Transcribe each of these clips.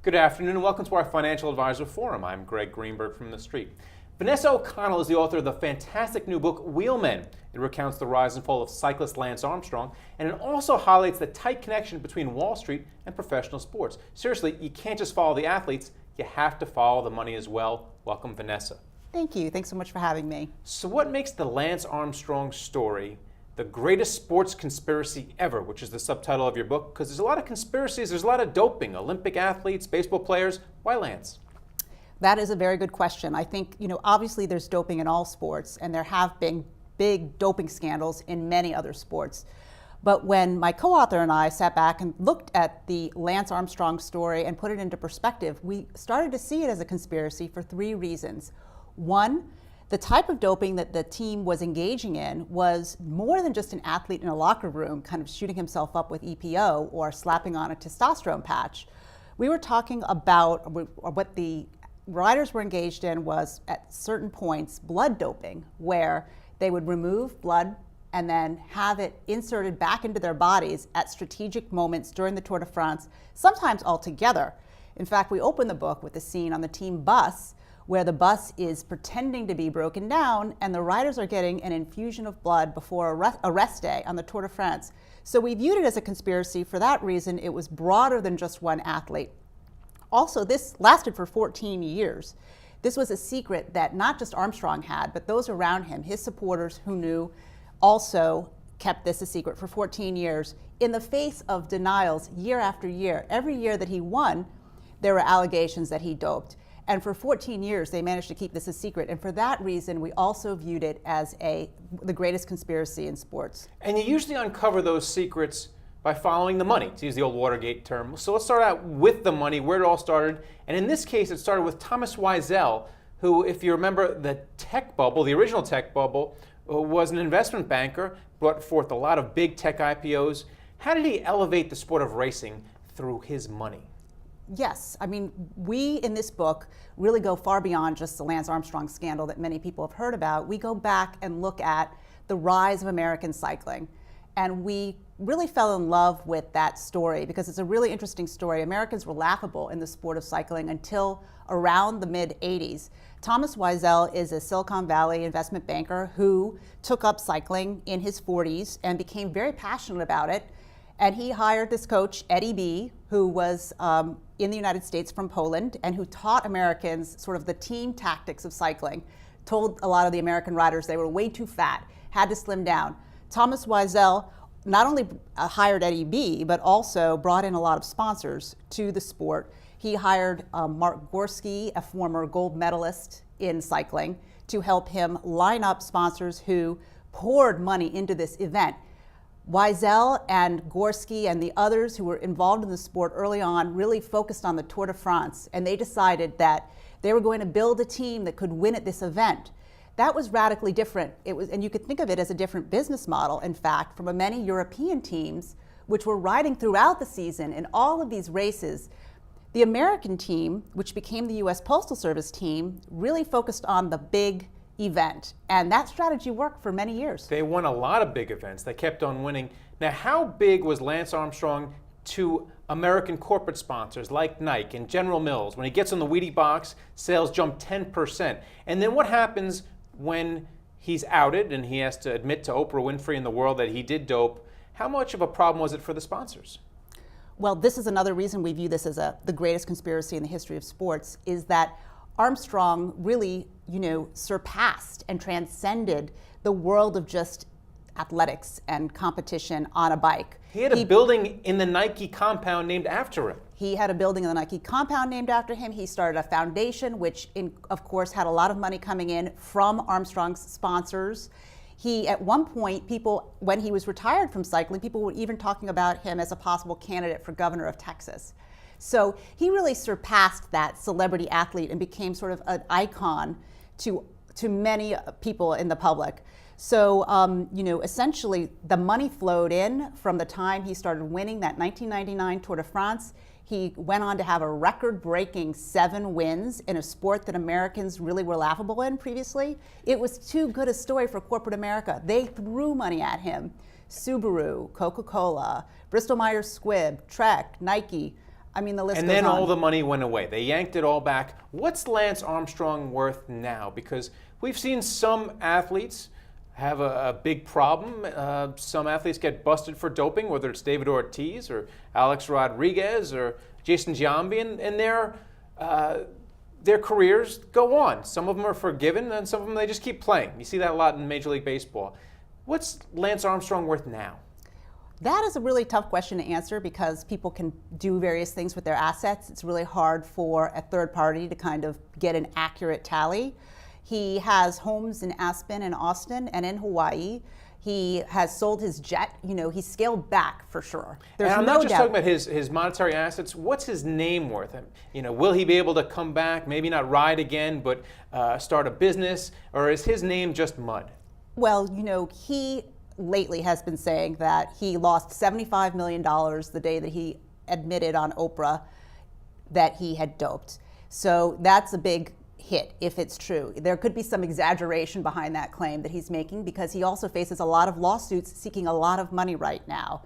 Good afternoon and welcome to our Financial Advisor Forum. I'm Greg Greenberg from The Street. Vanessa O'Connell is the author of the fantastic new book, Wheelmen. It recounts the rise and fall of cyclist Lance Armstrong, and it also highlights the tight connection between Wall Street and professional sports. Seriously, you can't just follow the athletes, you have to follow the money as well. Welcome, Vanessa. Thank you. Thanks so much for having me. So what makes the Lance Armstrong story the greatest sports conspiracy ever, which is the subtitle of your book? Because there's a lot of conspiracies, there's a lot of doping, Olympic athletes, baseball players. Why Lance? That is a very good question. I think, obviously there's doping in all sports, and there have been big doping scandals in many other sports. But when my co-author and I sat back and looked at the Lance Armstrong story and put it into perspective, we started to see it as a conspiracy for three reasons. One, the type of doping that the team was engaging in was more than just an athlete in a locker room kind of shooting himself up with EPO or slapping on a testosterone patch. We were talking about what the riders were engaged in was, at certain points, blood doping, where they would remove blood and then have it inserted back into their bodies at strategic moments during the Tour de France, sometimes all together. In fact, we open the book with a scene on the team bus where the bus is pretending to be broken down and the riders are getting an infusion of blood before a rest day on the Tour de France. So we viewed it as a conspiracy. For that reason, it was broader than just one athlete. Also, this lasted for 14 years. This was a secret that not just Armstrong had, but those around him, his supporters who knew, also kept this a secret for 14 years in the face of denials year after year. Every year that he won, there were allegations that he doped. And for 14 years, they managed to keep this a secret. And for that reason, we also viewed it as the greatest conspiracy in sports. And you usually uncover those secrets by following the money, to use the old Watergate term. So let's start out with the money, where it all started. And in this case, it started with Thomas Wiesel, who, if you remember the tech bubble, the original tech bubble, was an investment banker, brought forth a lot of big tech IPOs. How did he elevate the sport of racing through his money? Yes, I mean, we in this book really go far beyond just the Lance Armstrong scandal that many people have heard about. We go back and look at the rise of American cycling. And we really fell in love with that story because it's a really interesting story. Americans were laughable in the sport of cycling until around the mid-'80s. Thomas Wiesel is a Silicon Valley investment banker who took up cycling in his 40s and became very passionate about it. And he hired this coach, Eddie B., who was in the United States from Poland and who taught Americans sort of the team tactics of cycling, told a lot of the American riders they were way too fat, had to slim down. Thomas Wiesel not only hired Eddie B., but also brought in a lot of sponsors to the sport. He hired Mark Gorski, a former gold medalist in cycling, to help him line up sponsors who poured money into this event. Wiesel and Gorski and the others who were involved in the sport early on really focused on the Tour de France, and they decided that they were going to build a team that could win at this event. That was radically different. And you could think of it as a different business model, in fact, from many European teams which were riding throughout the season in all of these races. The American team, which became the U.S. Postal Service team, really focused on the big event. And that strategy worked for many years. They won a lot of big events. They kept on winning. Now, how big was Lance Armstrong to American corporate sponsors like Nike and General Mills? When he gets on the Wheatie box, sales jump 10%. And then what happens when he's outed and he has to admit to Oprah Winfrey and the world that he did dope? How much of a problem was it for the sponsors? Well, this is another reason we view this as the greatest conspiracy in the history of sports, is that Armstrong really, surpassed and transcended the world of just athletics and competition on a bike. He had a building in the Nike compound named after him. He had a building in the Nike compound named after him. He started a foundation, which, of course, had a lot of money coming in from Armstrong's sponsors. He, at one point, when he was retired from cycling, people were even talking about him as a possible candidate for governor of Texas. So he really surpassed that celebrity athlete and became sort of an icon to many people in the public. So, essentially, the money flowed in from the time he started winning that 1999 Tour de France. He went on to have a record-breaking 7 wins in a sport that Americans really were laughable in previously. It was too good a story for corporate America. They threw money at him. Subaru, Coca-Cola, Bristol-Myers Squibb, Trek, Nike, I mean, the list And goes then on. all the money went away. They yanked it all back. What's Lance Armstrong worth now? Because we've seen some athletes have a big problem. Some athletes get busted for doping, whether it's David Ortiz or Alex Rodriguez or Jason Giambi, and their careers go on. Some of them are forgiven, and some of them they just keep playing. You see that a lot in Major League Baseball. What's Lance Armstrong worth now? That is a really tough question to answer because people can do various things with their assets. It's really hard for a third party to kind of get an accurate tally. He has homes in Aspen and Austin and in Hawaii. He has sold his jet. You know, he's scaled back for sure. There's and I'm no not just doubt. talking about his monetary assets. What's his name worth? You know, will he be able to come back, maybe not ride again, but start a business? Or is his name just mud? Well, you know, he lately has been saying that he lost $75 million the day that he admitted on Oprah that he had doped. So that's a big hit if it's true. There could be some exaggeration behind that claim that he's making because he also faces a lot of lawsuits seeking a lot of money right now.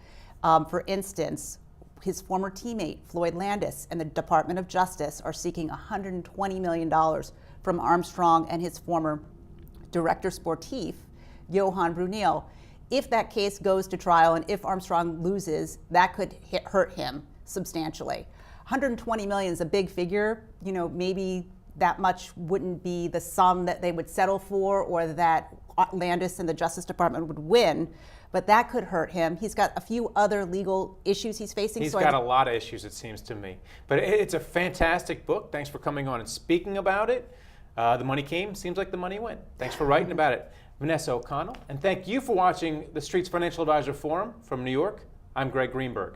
For instance, his former teammate, Floyd Landis, and the Department of Justice are seeking $120 million from Armstrong and his former director sportif, Johan Brunel. If that case goes to trial and if Armstrong loses, that could hurt him substantially. 120 million is a big figure. You know, maybe that much wouldn't be the sum that they would settle for or that Landis and the Justice Department would win, but that could hurt him. He's got a few other legal issues he's facing. He's got a lot of issues, it seems to me. But it's a fantastic book. Thanks for coming on and speaking about it. The money came, seems like the money went. Thanks for writing about it, Vanessa O'Connell. And thank you for watching the Streets Financial Advisor Forum from New York. I'm Greg Greenberg.